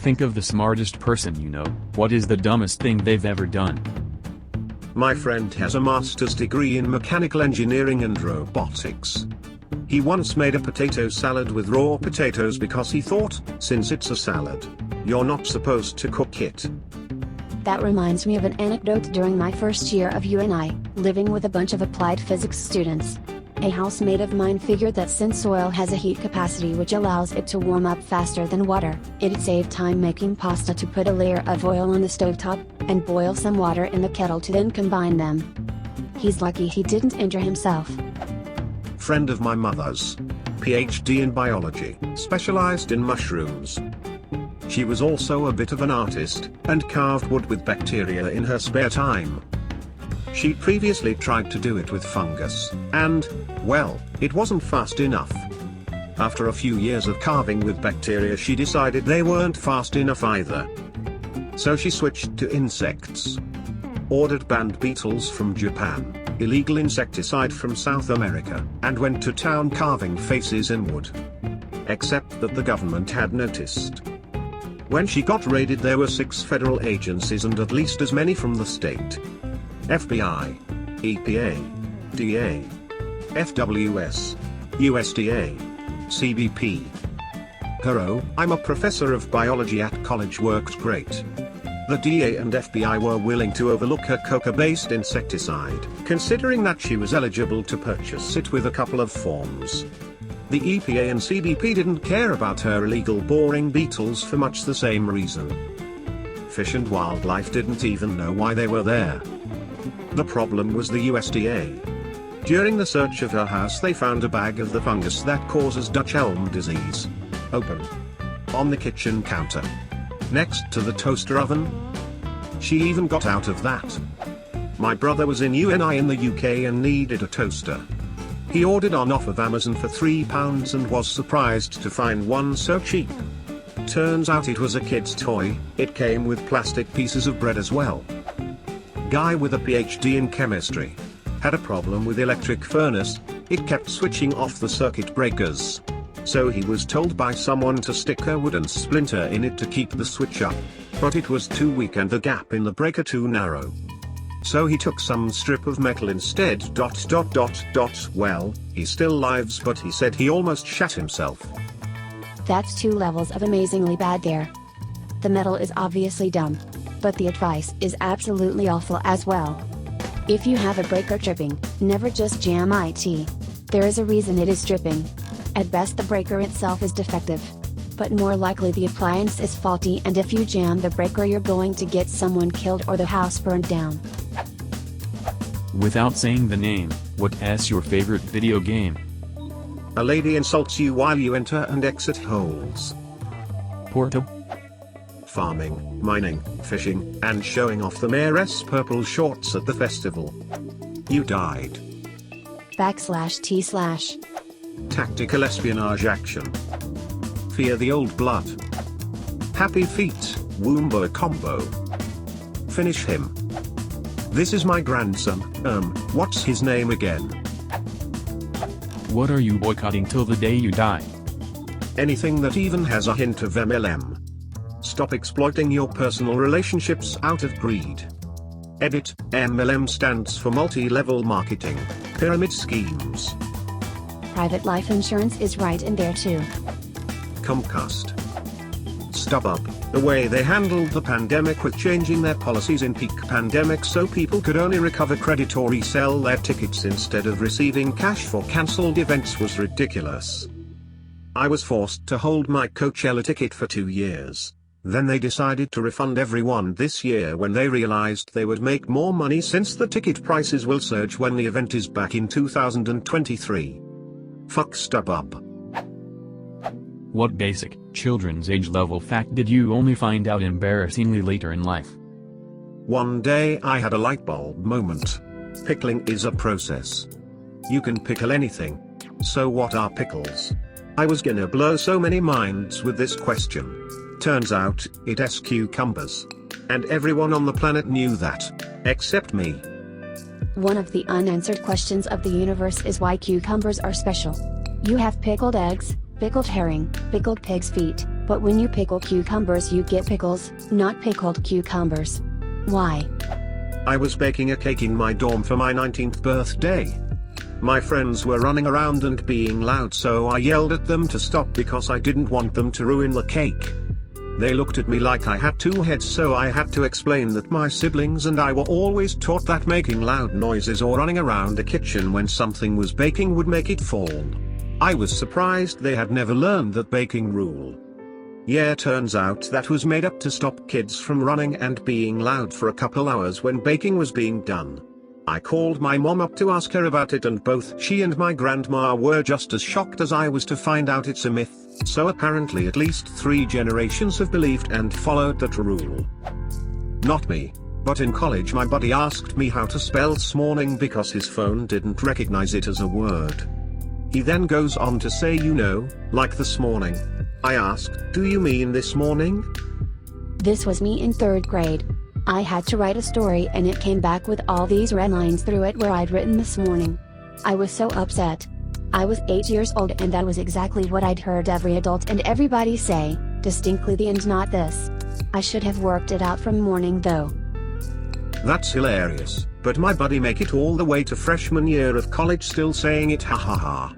think of the smartest person you know. What is the dumbest thing they've ever done? My friend has a master's degree in mechanical engineering and robotics. He once made a potato salad with raw potatoes because he thought, since it's a salad, you're not supposed to cook it. That reminds me of an anecdote during my first year of UNI, living with a bunch of applied physics students. A housemate of mine figured that since oil has a heat capacity which allows it to warm up faster than water, it'd save time making pasta to put a layer of oil on the stovetop, and boil some water in the kettle to then combine them. He's lucky he didn't injure himself. Friend of my mother's. PhD in biology, specialized in mushrooms. She was also a bit of an artist, and carved wood with bacteria in her spare time. She previously tried to do it with fungus, and, well, it wasn't fast enough. After a few years of carving with bacteria, she decided they weren't fast enough either. So she switched to insects. Ordered banned beetles from Japan, illegal insecticide from South America, and went to town carving faces in wood. Except that the government had noticed. When she got raided, there were 6 federal agencies and at least as many from the state. FBI, EPA, DA, FWS, USDA, CBP. Hello, I'm a professor of biology at college, worked great. The DA and FBI were willing to overlook her coca-based insecticide, considering that she was eligible to purchase it with a couple of forms. The EPA and CBP didn't care about her illegal boring beetles for much the same reason. Fish and Wildlife didn't even know why they were there. The problem was the USDA. During the search of her house, they found a bag of the fungus that causes Dutch elm disease. Open. On the kitchen counter. Next to the toaster oven. She even got out of that. My brother was in UNI in the UK and needed a toaster. He ordered on off of Amazon for £3 and was surprised to find one so cheap. Turns out it was a kid's toy. It came with plastic pieces of bread as well. Guy with a PhD in chemistry. Had a problem with electric furnace, it kept switching off the circuit breakers. So he was told by someone to stick a wooden splinter in it to keep the switch up. But it was too weak and the gap in the breaker too narrow. So he took some strip of metal instead. Well, he still lives, but he said he almost shat himself. That's 2 levels of amazingly bad there. The metal is obviously dumb. But the advice is absolutely awful as well. If you have a breaker tripping, never just jam it. There is a reason it is tripping. At best the breaker itself is defective. But more likely the appliance is faulty, and if you jam the breaker you're going to get someone killed or the house burned down. Without saying the name, what's your favorite video game? A lady insults you while you enter and exit holes. Porto? Farming, mining, fishing, and showing off the mayoress purple shorts at the festival. You died. /T/. Tactical espionage action. Fear the old blood. Happy feet, Woomba combo. Finish him. This is my grandson, what's his name again? What are you boycotting till the day you die? Anything that even has a hint of MLM. Stop exploiting your personal relationships out of greed. Edit, MLM stands for multi-level marketing, pyramid schemes. Private life insurance is right in there too. Comcast. StubHub, the way they handled the pandemic with changing their policies in peak pandemic so people could only recover credit or resell their tickets instead of receiving cash for cancelled events was ridiculous. I was forced to hold my Coachella ticket for 2 years. Then they decided to refund everyone this year when they realized they would make more money since the ticket prices will surge when the event is back in 2023. Fuck StubHub. What basic, children's age level fact did you only find out embarrassingly later in life? One day I had a light bulb moment. Pickling is a process. You can pickle anything. So what are pickles? I was gonna blow so many minds with this question. Turns out, it's cucumbers. And everyone on the planet knew that. Except me. One of the unanswered questions of the universe is why cucumbers are special. You have pickled eggs, pickled herring, pickled pig's feet, But when you pickle cucumbers you get pickles, not pickled cucumbers. Why? I was baking a cake in my dorm for my 19th birthday. My friends were running around and being loud, so I yelled at them to stop because I didn't want them to ruin the cake. They looked at me like I had two heads, so I had to explain that my siblings and I were always taught that making loud noises or running around the kitchen when something was baking would make it fall. I was surprised they had never learned that baking rule. Yeah, turns out that was made up to stop kids from running and being loud for a couple hours when baking was being done. I called my mom up to ask her about it, and both she and my grandma were just as shocked as I was to find out it's a myth, so apparently at least 3 generations have believed and followed that rule. Not me, but in college my buddy asked me how to spell "smorning" because his phone didn't recognize it as a word. He then goes on to say, you know, like this morning. I asked, do you mean this morning? This was me in 3rd grade. I had to write a story and it came back with all these red lines through it where I'd written this morning. I was so upset. I was 8 years old and that was exactly what I'd heard every adult and everybody say, distinctly the and not this. I should have worked it out from morning though. That's hilarious, but my buddy make it all the way to freshman year of college still saying it, ha ha ha.